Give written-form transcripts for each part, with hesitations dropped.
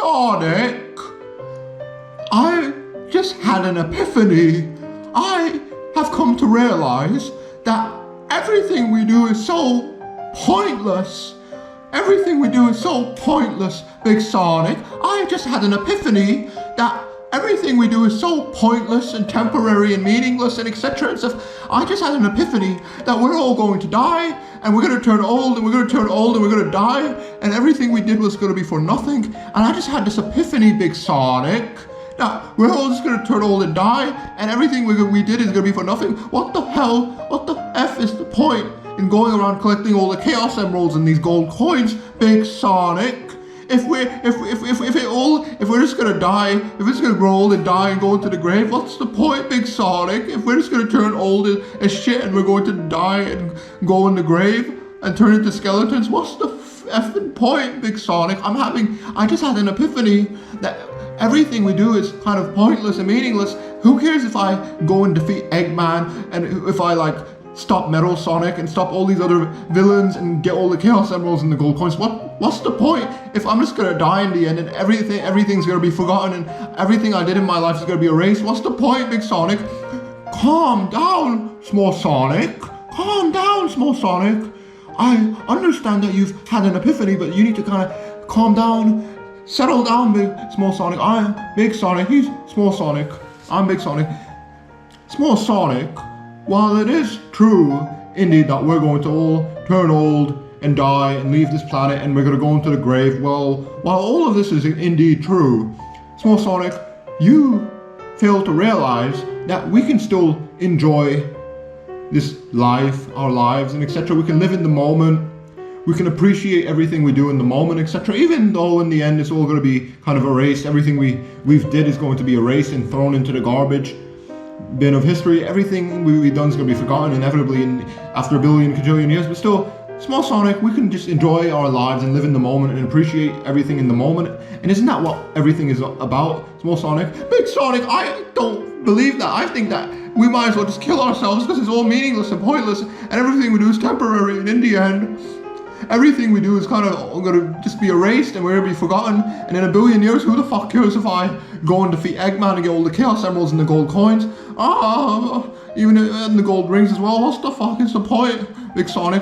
Sonic, I just had an epiphany. I have come to realize that everything we do is so pointless. Everything we do is so pointless, Big Sonic. I just had an epiphany that everything we do is so pointless and temporary and meaningless and etc. and stuff. I just had an epiphany that we're all going to die and we're going to turn old and we're going to turn old and we're going to die and everything we did was going to be for nothing. And I just had this epiphany, Big Sonic, that we're all just going to turn old and die and everything we did is going to be for nothing. What the hell? What the F is the point in going around collecting all the Chaos Emeralds and these gold coins, Big Sonic? If we're just gonna die, if it's gonna grow old and die and go into the grave, what's the point, Big Sonic? If we're just gonna turn old as shit and we're going to die and go in the grave and turn into skeletons, what's the effing point, Big Sonic? I just had an epiphany that everything we do is kind of pointless and meaningless. Who cares if I go and defeat Eggman and if I stop Metal Sonic and stop all these other villains and get all the Chaos Emeralds and the gold coins? What's the point if I'm just gonna die in the end and everything's gonna be forgotten and everything I did in my life is gonna be erased? What's the point, Big Sonic? Calm down, Small Sonic. Calm down, Small Sonic. I understand that you've had an epiphany, but you need to kind of calm down, settle down, Big Small Sonic. I'm Big Sonic, he's Small Sonic. I'm Big Sonic. Small Sonic, while it is true, indeed, that we're going to all turn old and die and leave this planet and we're going to go into the grave, well, while all of this is indeed true, Small Sonic, you fail to realize that we can still enjoy this life, our lives, and etc. We can live in the moment. We can appreciate everything we do in the moment, etc. Even though in the end it's all going to be kind of erased. Everything we've did is going to be erased and thrown into the garbage bin of history. Everything we've done is going to be forgotten inevitably after a billion cajillion years. But still, Small Sonic, we can just enjoy our lives and live in the moment and appreciate everything in the moment. And isn't that what everything is about, Small Sonic? Big Sonic, I don't believe that. I think that we might as well just kill ourselves because it's all meaningless and pointless and everything we do is temporary, and in the end everything we do is kind of going to just be erased and we're going to be forgotten. And in a billion years, who the fuck cares if I go and defeat Eggman and get all the Chaos Emeralds and the gold coins? Even and the gold rings as well. What's the fuck is the point, Big Sonic?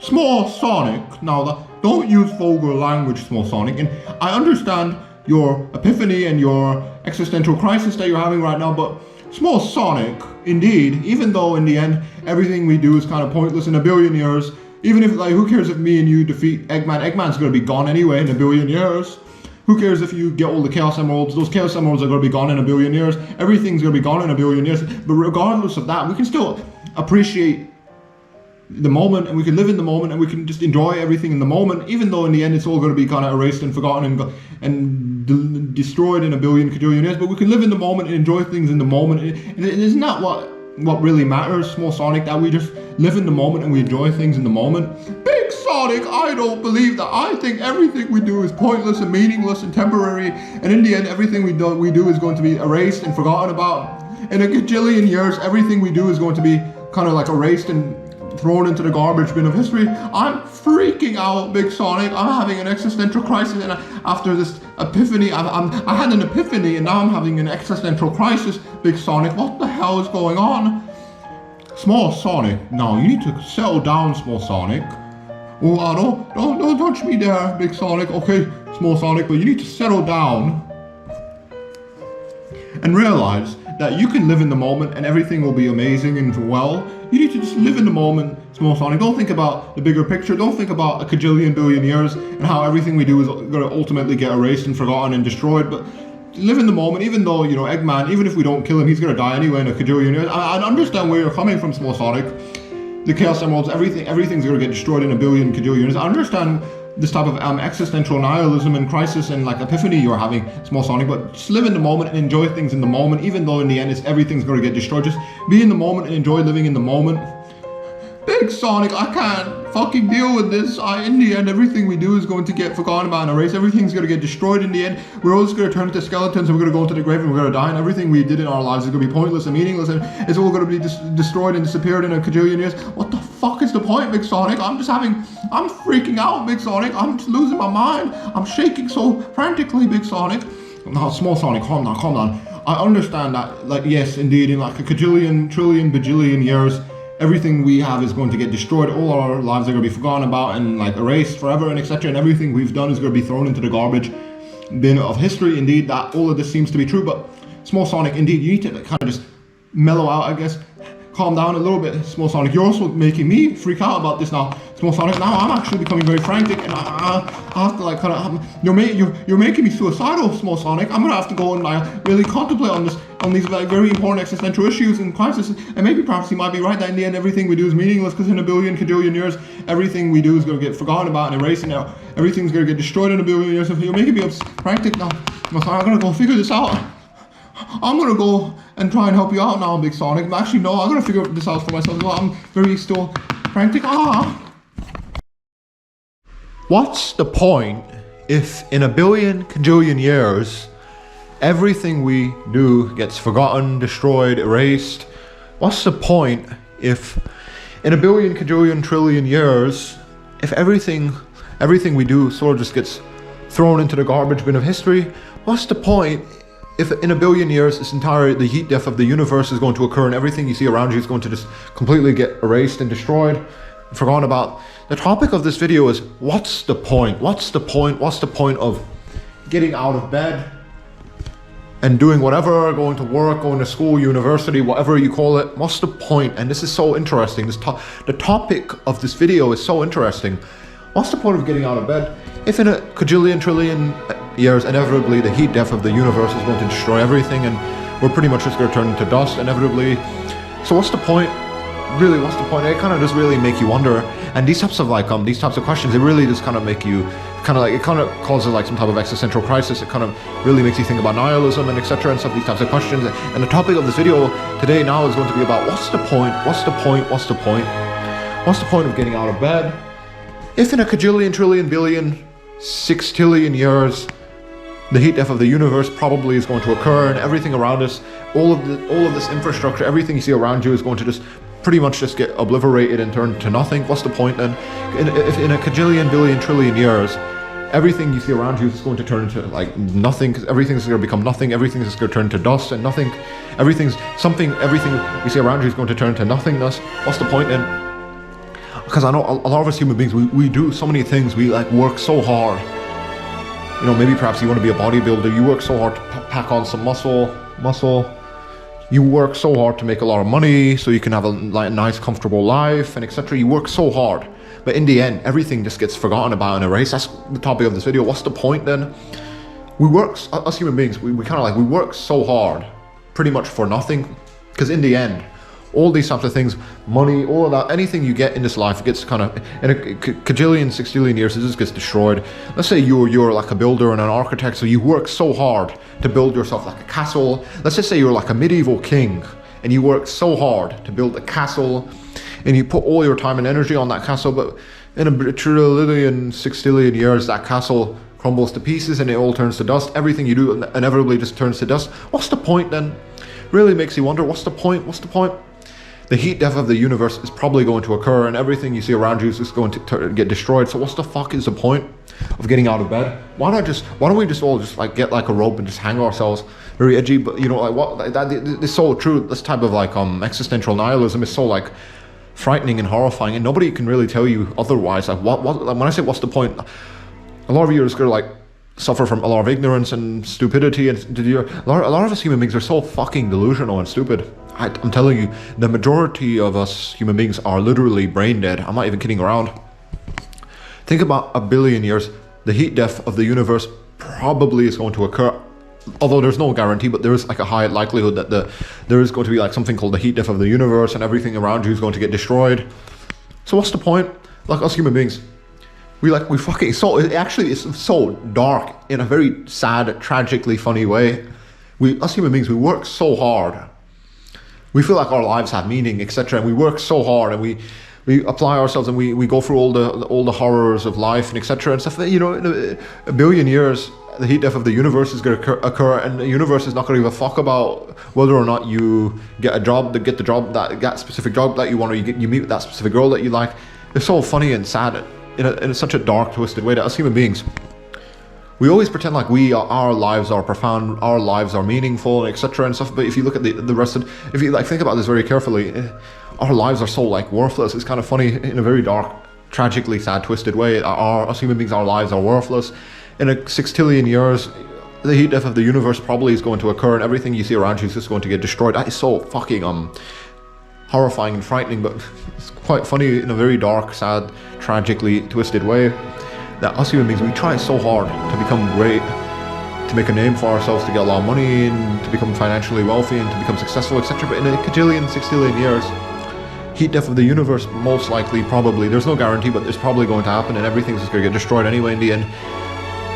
Small Sonic. Now, don't use vulgar language, Small Sonic. And I understand your epiphany and your existential crisis that you're having right now, but Small Sonic, indeed, even though in the end everything we do is kind of pointless in a billion years, even if, who cares if me and you defeat Eggman? Eggman's gonna be gone anyway in a billion years. Who cares if you get all the Chaos Emeralds? Those Chaos Emeralds are gonna be gone in a billion years. Everything's gonna be gone in a billion years. But regardless of that, we can still appreciate the moment and we can live in the moment and we can just enjoy everything in the moment, even though in the end it's all gonna be kind of erased and forgotten and destroyed in a billion cajillion years. But we can live in the moment and enjoy things in the moment. Isn't that what really matters, Small Sonic, that we just live in the moment and we enjoy things in the moment? Big Sonic, I don't believe that. I think everything we do is pointless and meaningless and temporary, and in the end everything we do is going to be erased and forgotten about. In a gajillion years, everything we do is going to be kind of erased and thrown into the garbage bin of history. I'm freaking out, Big Sonic. I'm having an existential crisis, and after this epiphany, I had an epiphany, and now I'm having an existential crisis, Big Sonic. What the hell is going on? Small Sonic, now you need to settle down, Small Sonic. Oh, don't touch me there, Big Sonic. Okay, Small Sonic, but you need to settle down and realize that you can live in the moment and everything will be amazing and well. You need to just live in the moment, Small Sonic. Don't think about the bigger picture. Don't think about a cajillion billion years and how everything we do is going to ultimately get erased and forgotten and destroyed. But live in the moment, even though, Eggman, even if we don't kill him, he's going to die anyway in a cajillion years. I understand where you're coming from, Small Sonic. The Chaos Emeralds, everything's going to get destroyed in a billion cajillion years. I understand this type of existential nihilism and crisis and epiphany you're having, Small Sonic, but just live in the moment and enjoy things in the moment, even though in the end everything's going to get destroyed. Just be in the moment and enjoy living in the moment. Big Sonic, I can't fucking deal with this. In the end, everything we do is going to get forgotten about and erased. Everything's going to get destroyed in the end. We're all just going to turn into skeletons and we're going to go into the grave and we're going to die, and everything we did in our lives is going to be pointless and meaningless, and it's all going to be destroyed and disappeared in a cajillion years. What the fuck fuck is the point, Big Sonic? I'm freaking out, Big Sonic. I'm just losing my mind. I'm shaking so frantically, Big Sonic. Now, Small Sonic, calm down. I understand that, like, yes, indeed, in like a cajillion, trillion, bajillion years, everything we have is going to get destroyed. All our lives are going to be forgotten about and like erased forever and etc. And everything we've done is going to be thrown into the garbage bin of history. Indeed, that all of this seems to be true. But Small Sonic, indeed, you need to kind of just mellow out, I guess. Calm down a little bit, Small Sonic. You're also making me freak out about this now, Small Sonic. Now I'm actually becoming very frantic, and I have to like kind of. You're making me suicidal, Small Sonic. I'm gonna have to go and like really contemplate on these like very important existential issues and crises. And maybe perhaps he might be right that in the end everything we do is meaningless, because in a billion, cajillion years, everything we do is gonna get forgotten about and erased, and now everything's gonna get destroyed in a billion years. So you're making me frantic now, Small Sonic. I'm gonna go figure this out. I'm gonna go and try and help you out now, Big Sonic. Actually, no, I'm gonna figure this out for myself as well. I'm very still frantic. What's the point if in a billion, cajillion years, everything we do gets forgotten, destroyed, erased? What's the point if in a billion, cajillion, trillion years, if everything we do sort of just gets thrown into the garbage bin of history? What's the point if in a billion years the heat death of the universe is going to occur and everything you see around you is going to just completely get erased and destroyed, forgotten about? The topic of this video is, what's the point? What's the point? What's the point of getting out of bed and doing whatever, going to work, going to school, university, whatever you call it? What's the point? And this is so interesting. The topic of this video is so interesting. What's the point of getting out of bed if in a cajillion, trillion years, inevitably the heat death of the universe is going to destroy everything and we're pretty much just going to turn into dust inevitably? So what's the point? Really, what's the point? It kind of just really make you wonder. And these types of questions, it really just kind of make you it kind of causes like some type of existential crisis. It kind of really makes you think about nihilism and etc. and stuff, these types of questions. And the topic of this video today now is going to be about what's the point? What's the point? What's the point? What's the point of getting out of bed if in a cajillion, trillion, billion, sextillion years the heat death of the universe probably is going to occur, and everything around us, all of this infrastructure, everything you see around you is going to just pretty much just get obliterated and turned to nothing? What's the point then? If in a cajillion, billion, trillion years, everything you see around you is going to turn into like nothing, because everything's going to become nothing, everything is going to turn to dust and nothing, everything you see around you is going to turn to nothingness. What's the point then? Because I know a lot of us human beings, we do so many things, we like work so hard. You know, maybe perhaps you want to be a bodybuilder, you work so hard to pack on some muscle. You work so hard to make a lot of money so you can have a nice, comfortable life and etc. You work so hard, but in the end, everything just gets forgotten about and erased. That's the topic of this video. What's the point then? We work, us human beings, we kind of like, we work so hard, pretty much for nothing, because in the end, all these types of things, money, all of that, anything you get in this life gets kind of, in a cajillion, sextillion years, it just gets destroyed. Let's say you're like a builder and an architect, so you work so hard to build yourself like a castle. Let's just say you're like a medieval king, and you work so hard to build a castle, and you put all your time and energy on that castle, but in a trillion, sextillion years, that castle crumbles to pieces and it all turns to dust. Everything you do inevitably just turns to dust. What's the point then? Really makes you wonder, what's the point? What's the point? The heat death of the universe is probably going to occur and everything you see around you is just going to get destroyed. So what's the fuck is the point of getting out of bed? Why don't we just all just like get like a rope and just hang ourselves? Very edgy, but you know, like what, that is so true. This type of like existential nihilism is so like frightening and horrifying, and nobody can really tell you otherwise. Like what like, when I say what's the point, a lot of you are just gonna like suffer from a lot of ignorance and stupidity, and a lot of us human beings are so fucking delusional and stupid. I'm telling you, the majority of us human beings are literally brain dead. I'm not even kidding around. Think about a billion years, the heat death of the universe probably is going to occur, although there's no guarantee, but there is like a high likelihood that there is going to be like something called the heat death of the universe, and everything around you is going to get destroyed. So what's the point? Like us human beings, we fucking, so it actually is so dark in a very sad, tragically funny way. Us human beings, we work so hard. We feel like our lives have meaning, etc. And we work so hard, and we apply ourselves, and we go through all the horrors of life and etc. and stuff. You know, in a billion years, the heat death of the universe is going to occur, and the universe is not going to give a fuck about whether or not you get a job, that specific job that you want, or you meet that specific girl that you like. It's so funny and sad in such a dark, twisted way that as human beings, we always pretend like our lives are profound, our lives are meaningful, and etc. and stuff. But if you look at the rest of, if you like think about this very carefully, our lives are so like worthless. It's kind of funny in a very dark, tragically sad, twisted way. As human beings, our lives are worthless. In a 6 trillion years, the heat death of the universe probably is going to occur, and everything you see around you is just going to get destroyed. That is so fucking horrifying and frightening, but it's quite funny in a very dark, sad, tragically twisted way. That us human beings, we try so hard to become great, to make a name for ourselves, to get a lot of money, and to become financially wealthy, and to become successful, etc. But in a 6 trillion years, heat death of the universe, most likely, probably, there's no guarantee, but it's probably going to happen, and everything's just going to get destroyed anyway in the end.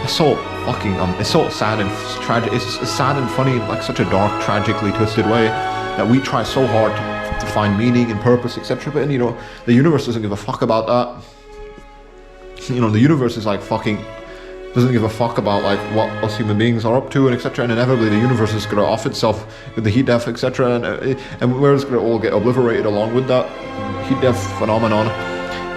It's so fucking, it's so sad and tragic. It's sad and funny in like such a dark, tragically twisted way that we try so hard to find meaning and purpose, etc. But, the universe doesn't give a fuck about that. The universe is like fucking doesn't give a fuck about like what us human beings are up to, and etc. And inevitably the universe is going to off itself with the heat death, etc. And we're just going to all get obliterated along with that heat death phenomenon.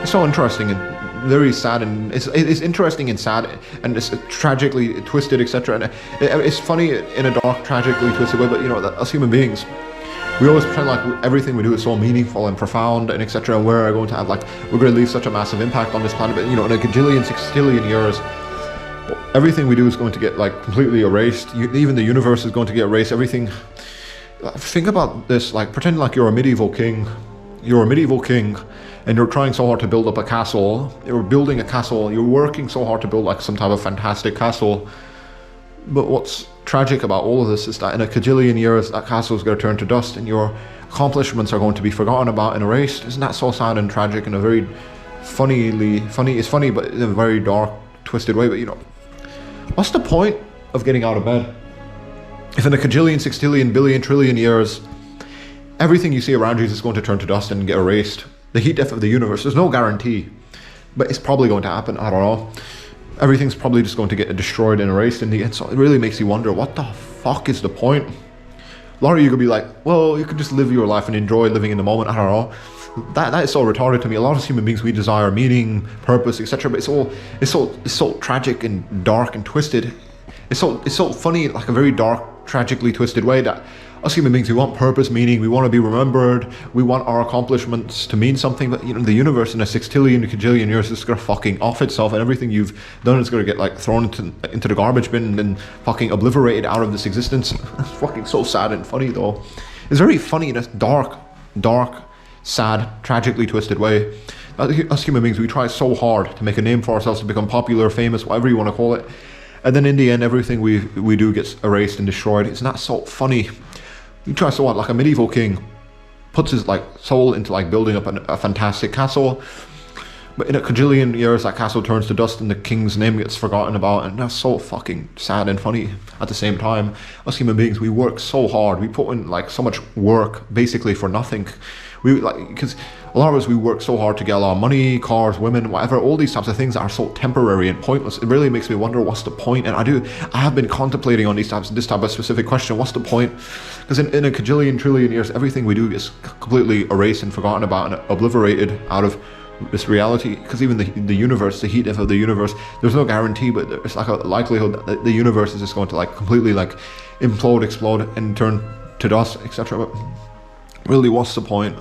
It's so interesting and very sad, and it's interesting and sad, and it's tragically twisted, etc. And it's funny in a dark, tragically twisted way. But that us human beings, we always pretend like everything we do is so meaningful and profound, and etc. And we're going to have we're going to leave such a massive impact on this planet. But in a 6 trillion years, everything we do is going to get completely erased. Even the universe is going to get erased. Everything. Think about this. Pretend like you're a medieval king. You're a medieval king, and you're trying so hard to build up a castle. You're building a castle. You're working so hard to build some type of fantastic castle. But what's tragic about all of this is that in a 1 years, that castle is going to turn to dust, and your accomplishments are going to be forgotten about and erased. Isn't that so sad and tragic in a very funny, it's funny, but in a very dark, twisted way. But what's the point of getting out of bed? If in a 6 years, everything you see around you is going to turn to dust and get erased. The heat death of the universe, there's no guarantee, but it's probably going to happen. I don't know. Everything's probably just going to get destroyed and erased in the end. So it really makes you wonder, what the fuck is the point? A lot of you could be like, well, you could just live your life and enjoy living in the moment. I don't know. That is so retarded to me. A lot of human beings, we desire meaning, purpose, etc. But it's so tragic and dark and twisted. It's so funny, like a very dark, tragically twisted way that us human beings, we want purpose, meaning, we want to be remembered, we want our accomplishments to mean something, but the universe in a 6 trillion years is going to fucking off itself, and everything you've done is going to get thrown into the garbage bin and then fucking obliterated out of this existence. It's fucking so sad and funny though. It's very funny in a dark, sad, tragically twisted way. Us human beings, we try so hard to make a name for ourselves, to become popular, famous, whatever you want to call it, and then in the end, everything we do gets erased and destroyed. It's not so funny. You try so hard, like a medieval king puts his soul into building up a fantastic castle, but in a 1 years that castle turns to dust and the king's name gets forgotten about, and that's so fucking sad and funny at the same time. Us human beings, we work so hard, we put in so much work basically for nothing. Because a lot of us, we work so hard to get a lot of money, cars, women, whatever, all these types of things that are so temporary and pointless. It really makes me wonder, what's the point? And I have been contemplating on this type of specific question, what's the point? Because in a 1 trillion years, everything we do gets completely erased and forgotten about and obliterated out of this reality. Because even the universe, the heat death of the universe, there's no guarantee, but there's a likelihood that the universe is just going to completely implode, explode, and turn to dust, etc. But really, what's the point?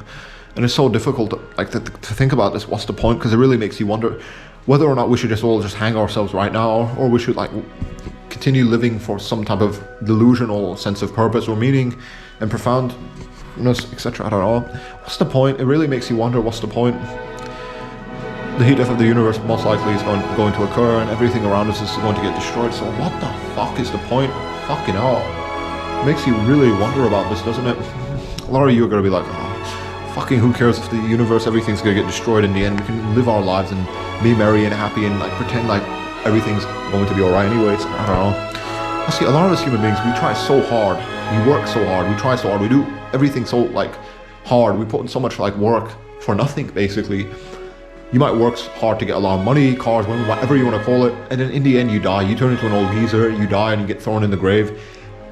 And it's so difficult to think about this, what's the point? Because it really makes you wonder whether or not we should just all hang ourselves right now, or we should continue living for some type of delusional sense of purpose or meaning and profoundness, etc. I don't know. What's the point? It really makes you wonder, what's the point? The heat death of the universe most likely is going to occur, and everything around us is going to get destroyed. So what the fuck is the point? Fucking hell. It makes you really wonder about this, doesn't it? A lot of you are going to be like, oh, fucking who cares if the universe, everything's going to get destroyed in the end. We can live our lives and be merry and happy and pretend everything's going to be alright anyways. I don't know. I see a lot of us human beings, we try so hard. We work so hard. We try so hard. We do everything so hard. We put in so much work for nothing basically. You might work hard to get a lot of money, cars, women, whatever you want to call it, and then in the end you die. You turn into an old geezer, you die and you get thrown in the grave.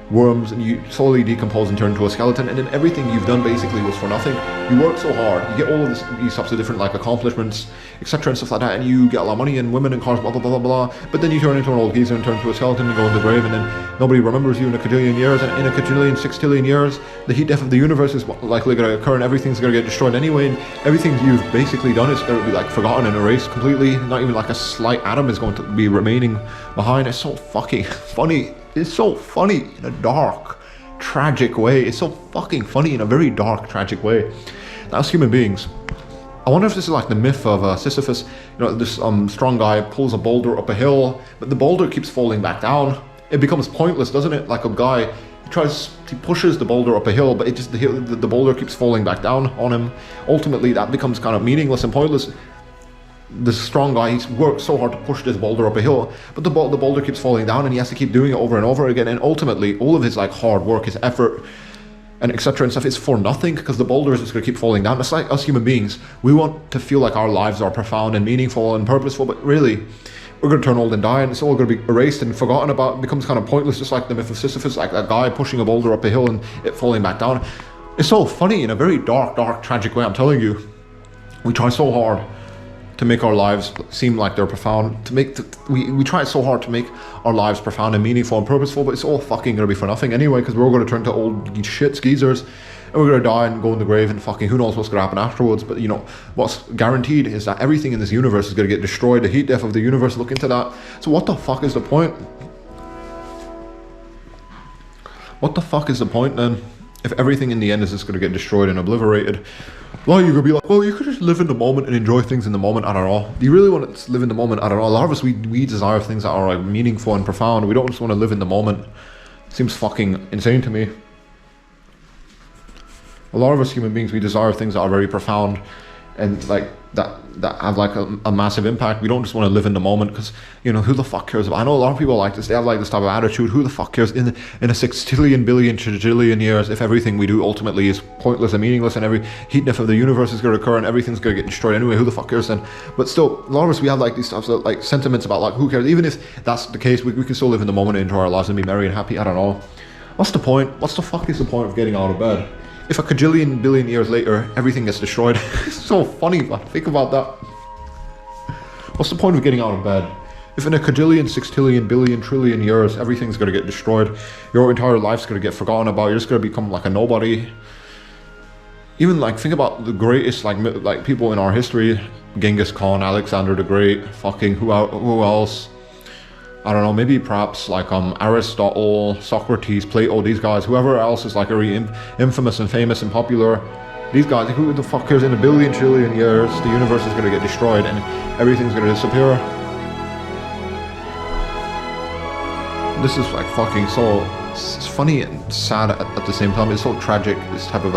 Worms, and you slowly decompose and turn into a skeleton, and then everything you've done basically was for nothing. You work so hard, you get all of these types of different like accomplishments, etc. and stuff like that, and you get a lot of money and women and cars, blah blah blah blah blah. But then you turn into an old geezer and turn into a skeleton and go in the grave, and then nobody remembers you in a cajillion years, and in a cajillion, sextillion years, the heat death of the universe is likely going to occur, and everything's going to get destroyed anyway, and everything you've basically done is going to be like forgotten and erased completely. Not even like a slight atom is going to be remaining behind. It's so fucking funny. It's so funny in a dark, tragic way. It's so fucking funny in a very dark, tragic way. As human beings, I wonder if this is like the myth of Sisyphus. You know, this strong guy pulls a boulder up a hill, but the boulder keeps falling back down. It becomes pointless, doesn't it? Like a guy, he pushes the boulder up a hill, but the boulder keeps falling back down on him. Ultimately, that becomes kind of meaningless and pointless. This strong guy, he's worked so hard to push this boulder up a hill, but the boulder keeps falling down, and he has to keep doing it over and over again, and ultimately all of his like hard work, his effort, and etc. and stuff is for nothing, because the boulder is just going to keep falling down. It's like us human beings, we want to feel like our lives are profound and meaningful and purposeful, but really we're going to turn old and die, and it's all going to be erased and forgotten about. It becomes kind of pointless, just like the myth of Sisyphus, like that guy pushing a boulder up a hill and it falling back down. It's so funny in a very dark, tragic way. I'm telling you, we try so hard to make our lives seem like they're profound, we try so hard to make our lives profound and meaningful and purposeful, but it's all fucking gonna be for nothing anyway, because we're all gonna turn to old shit geezers, and we're gonna die and go in the grave, and fucking who knows what's gonna happen afterwards. But you know, what's guaranteed is that everything in this universe is gonna get destroyed. The heat death of the universe, look into that. So what the fuck is the point? What the fuck is the point then? If everything in the end is just gonna get destroyed and obliterated? Well, you're gonna be like, well, you could just live in the moment and enjoy things in the moment. I don't know. Do you really want to live in the moment? I don't know. A lot of us, we desire things that are like meaningful and profound. We don't just want to live in the moment. It seems fucking insane to me. A lot of us human beings, we desire things that are very profound and like that have like a massive impact. We don't just want to live in the moment, because you know, who the fuck cares about? I know a lot of people like this. They have like this type of attitude. Who the fuck cares in a sextillion, billion, trillion years if everything we do ultimately is pointless and meaningless, and every heat death of the universe is going to occur and everything's going to get destroyed anyway? Who the fuck cares then? But still, a lot of us, we have like these types of like sentiments about like, who cares? Even if that's the case, we can still live in the moment and enjoy our lives and be merry and happy. I don't know. What's the point? What's the fuck is the point of getting out of bed if a cajillion billion years later everything gets destroyed? It's so funny, man. Think about that. What's the point of getting out of bed if in a cajillion, sextillion, billion, trillion years everything's going to get destroyed? Your entire life's going to get forgotten about. You're just going to become like a nobody. Even like, think about the greatest like people in our history: Genghis Khan, Alexander the Great, fucking who else? I don't know, maybe perhaps like Aristotle, Socrates, Plato, these guys, whoever else is like very infamous and famous and popular. These guys, who the fuck cares? In a billion, trillion years, the universe is going to get destroyed and everything's going to disappear. This is like fucking so, it's funny and sad at the same time. It's so tragic, this type of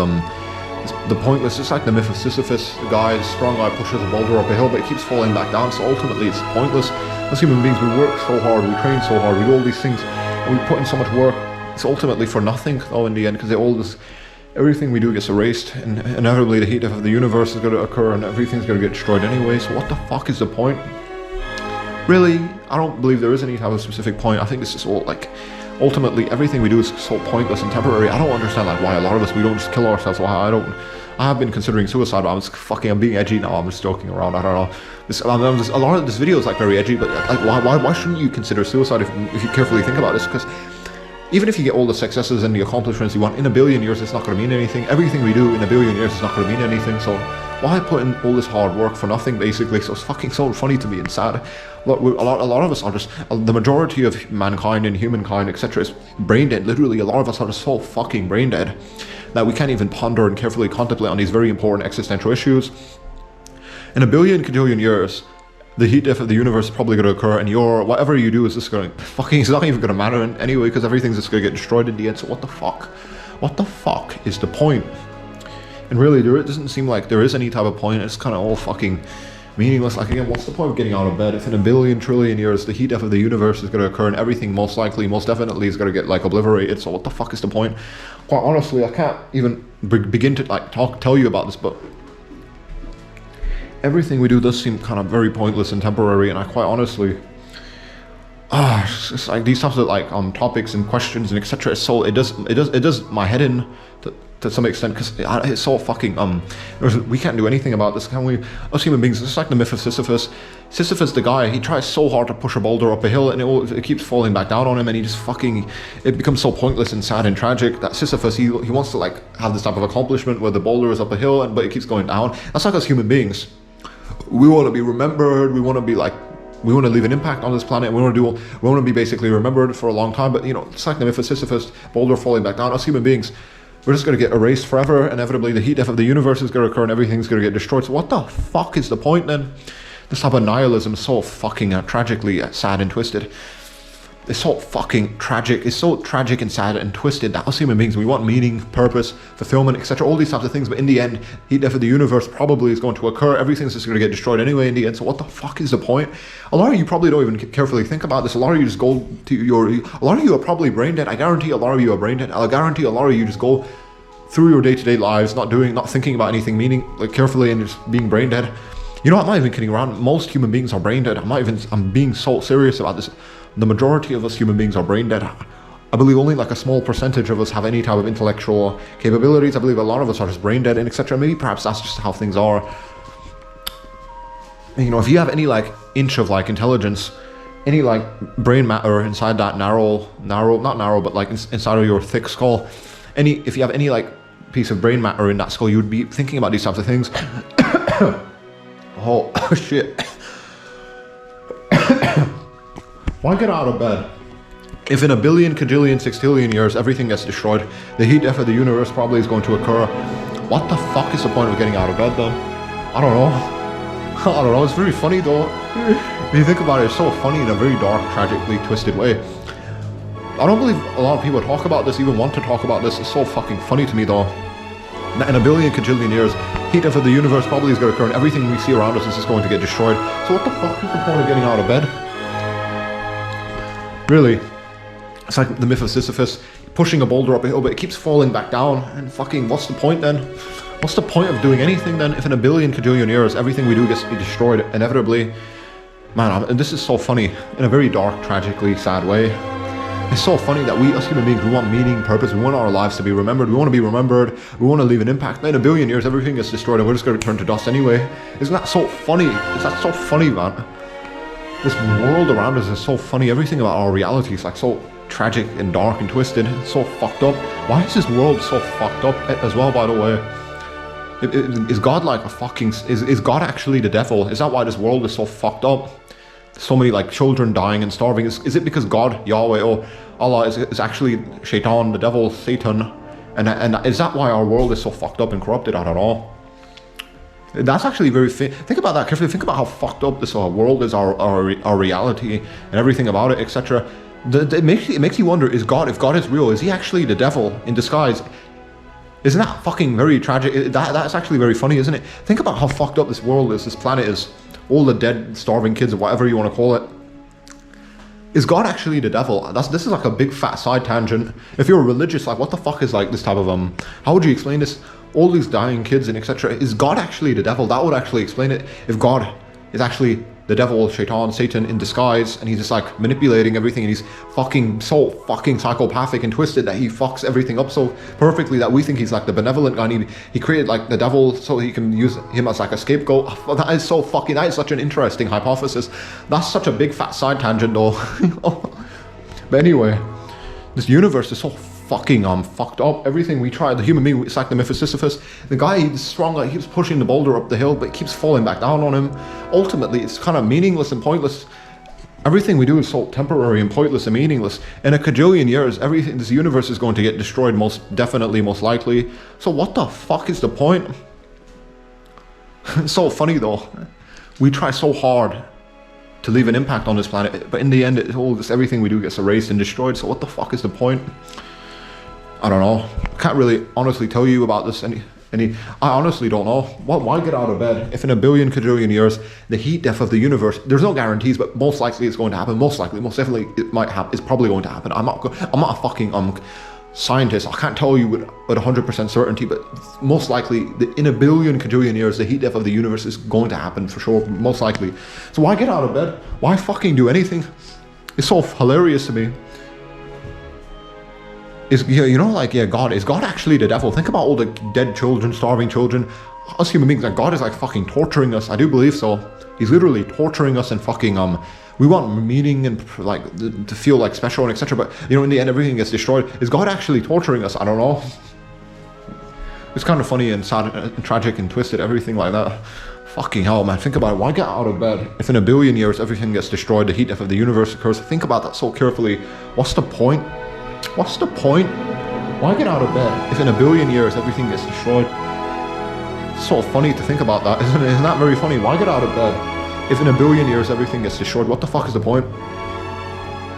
the pointless, just like the myth of Sisyphus. The guy, strong guy, pushes a boulder up a hill, but it keeps falling back down, so ultimately it's pointless. As human beings, we work so hard, we train so hard, we do all these things, and we put in so much work. It's ultimately for nothing, though, in the end, because everything we do gets erased, and inevitably the heat death of the universe is going to occur, and everything's going to get destroyed anyway, so what the fuck is the point? Really, I don't believe there is any type of specific point. I think this is all like, ultimately everything we do is so pointless and temporary. I don't understand like why a lot of us, we don't just kill ourselves. I have been considering suicide, but I'm being edgy now. I'm just joking around. I don't know. A lot of this video is like very edgy, but like why shouldn't you consider suicide if you carefully think about this? Because even if you get all the successes and the accomplishments you want, in a billion years it's not going to mean anything. Everything we do in a billion years is not going to mean anything. So why put in all this hard work for nothing, basically? So it's fucking so funny to me and sad. Look, a lot of us are just, the majority of mankind and humankind, etc., is brain dead. Literally, a lot of us are just so fucking brain dead that we can't even ponder and carefully contemplate on these very important existential issues. In a billion, cajillion years, the heat death of the universe is probably going to occur, and whatever you do is just going to fucking, it's not even going to matter anyway, because everything's just going to get destroyed in the end. So what the fuck? What the fuck is the point? And really, there doesn't seem like there is any type of point. It's kind of all fucking meaningless. Like, again, what's the point of getting out of bed if in a billion, trillion years the heat death of the universe is going to occur, and everything most definitely is going to get like obliterated? So what the fuck is the point? Quite honestly, I can't even begin to like tell you about this, but everything we do does seem kind of very pointless and temporary, and I quite honestly, it's like these types of like topics and questions and etc. It does my head in to some extent, because it's so fucking we can't do anything about this, can we? Us human beings, it's like the myth of Sisyphus. Sisyphus, the guy, he tries so hard to push a boulder up a hill, and it keeps falling back down on him, and he just fucking, it becomes so pointless and sad and tragic that Sisyphus, he wants to like have this type of accomplishment where the boulder is up a hill, but it keeps going down. That's like us human beings. We want to be remembered. We want to be like, we want to leave an impact on this planet. We want to be basically remembered for a long time. But you know, it's like the myth of Sisyphus, boulder falling back down. Us human beings, we're just going to get erased forever. Inevitably, the heat death of the universe is going to occur, and everything's going to get destroyed. So what the fuck is the point then? This type of nihilism is so fucking tragically sad and twisted. It's so fucking tragic. It's so tragic and sad and twisted that us human beings, we want meaning, purpose, fulfillment, etc. All these types of things. But in the end, heat death of the universe probably is going to occur. Everything's just going to get destroyed anyway in the end. So what the fuck is the point? A lot of you probably don't even carefully think about this. A lot of you just go to a lot of you are probably brain dead. I guarantee a lot of you are brain dead. I guarantee a lot of you just go through your day-to-day lives, not thinking about anything carefully, and just being brain dead. You know, I'm not even kidding around. Most human beings are brain dead. I'm being so serious about this. The majority of us human beings are brain dead. I believe only like a small percentage of us have any type of intellectual capabilities. I believe a lot of us are just brain dead and etc. Maybe perhaps that's just how things are. You know, if you have any like inch of like intelligence, any like brain matter inside that inside of your thick skull, if you have any like piece of brain matter in that skull, you would be thinking about these types of things. Oh shit. Why get out of bed? If in a billion, cajillion, sextillion years everything gets destroyed, the heat death of the universe probably is going to occur. What the fuck is the point of getting out of bed then? I don't know. It's very funny though. When you think about it, it's so funny in a very dark, tragically twisted way. I don't believe a lot of people talk about this, even want to talk about this. It's so fucking funny to me though. In a billion, cajillion years, heat death of the universe probably is going to occur, and everything we see around us is just going to get destroyed. So what the fuck is the point of getting out of bed? Really, it's like the myth of Sisyphus, pushing a boulder up a hill, but it keeps falling back down, and fucking, what's the point then? What's the point of doing anything then, if in a billion, cajillion years, everything we do gets destroyed, inevitably? Man, and this is so funny, in a very dark, tragically sad way. It's so funny that we, us human beings, we want meaning, purpose, we want our lives to be remembered, we want to be remembered, we want to leave an impact. In a billion years, everything gets destroyed, and we're just going to turn to dust anyway. Isn't that so funny? Is that so funny, man? This world around us is so funny. Everything about our reality is like so tragic and dark and twisted. It's so fucked up. Why is this world so fucked up as well, by the way? Is God like a fucking... Is God actually the devil? Is that why this world is so fucked up? So many like children dying and starving. Is it because God, Yahweh, or Allah is actually Shaitan, the devil, Satan? And is that why our world is so fucked up and corrupted? I don't know. That's actually very think about that carefully. Think about how fucked up this world is, our reality and everything about it, etc. It makes you wonder: if God is real, is he actually the devil in disguise? Isn't that fucking very tragic? That's actually very funny, isn't it? Think about how fucked up this world is, this planet is, all the dead, starving kids, or whatever you want to call it. Is God actually the devil? This is like a big fat side tangent. If you're religious, like what the fuck is like this type of how would you explain this? All these dying kids and etc. Is God actually the devil? That would actually explain it. If God is actually the devil, Shaitan, Satan in disguise, and he's just like manipulating everything, and he's so fucking psychopathic and twisted that he fucks everything up so perfectly that we think he's like the benevolent guy, and he created like the devil so he can use him as like a scapegoat. That is such an interesting hypothesis. That's such a big fat side tangent though. But anyway, this universe is so fucking fucked up. Everything we try, the human being, it's like the myth of Sisyphus. The guy, he's strong, like, he keeps pushing the boulder up the hill, but it keeps falling back down on him. Ultimately, it's kind of meaningless and pointless. Everything we do is so temporary and pointless and meaningless. In a cajillion years, everything, this universe is going to get destroyed, most definitely, most likely. So what the fuck is the point? It's so funny though. We try so hard to leave an impact on this planet, but in the end, everything we do gets erased and destroyed. So what the fuck is the point? I don't know. Can't really honestly tell you about this I honestly don't know. Why get out of bed if in a billion quadrillion years the heat death of the universe, there's no guarantees, but most likely it's going to happen. Most likely, most definitely it might happen. It's probably going to happen. I'm not a fucking scientists, I can't tell you with 100% certainty, but most likely in a billion kajillion years, the heat death of the universe is going to happen for sure, most likely. So why get out of bed? Why fucking do anything? It's so hilarious to me. God, is God actually the devil? Think about all the dead children, starving children, us human beings. Like, God is like fucking torturing us. I do believe so. He's literally torturing us and fucking we want meaning and like to feel like special and etc. But in the end, everything gets destroyed. Is God actually torturing us? I don't know. It's kind of funny and sad and tragic and twisted, everything like that. Fucking hell, man. Think about it. Why get out of bed if in a billion years everything gets destroyed, the heat death of the universe occurs? Think about that so carefully. What's the point? What's the point? Why get out of bed if in a billion years everything gets destroyed? It's so funny to think about that, isn't it? Isn't that very funny? Why get out of bed if in a billion years everything gets destroyed? What the fuck is the point?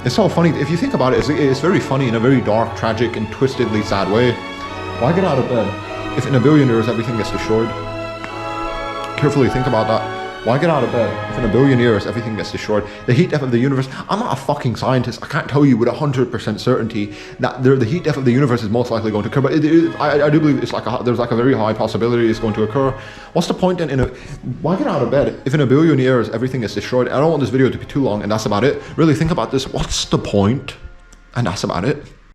It's so funny. If you think about it, it's very funny in a very dark, tragic, and twistedly sad way. Why get out of bed if in a billion years everything gets destroyed? Carefully think about that. Why get out of bed if in a billion years everything gets destroyed? The heat death of the universe. I'm not a fucking scientist. I can't tell you with 100% certainty that the heat death of the universe is most likely going to occur. But I do believe there's like a very high possibility it's going to occur. What's the point then? Why get out of bed if in a billion years everything is destroyed? I don't want this video to be too long, and that's about it. Really think about this. What's the point? And that's about it.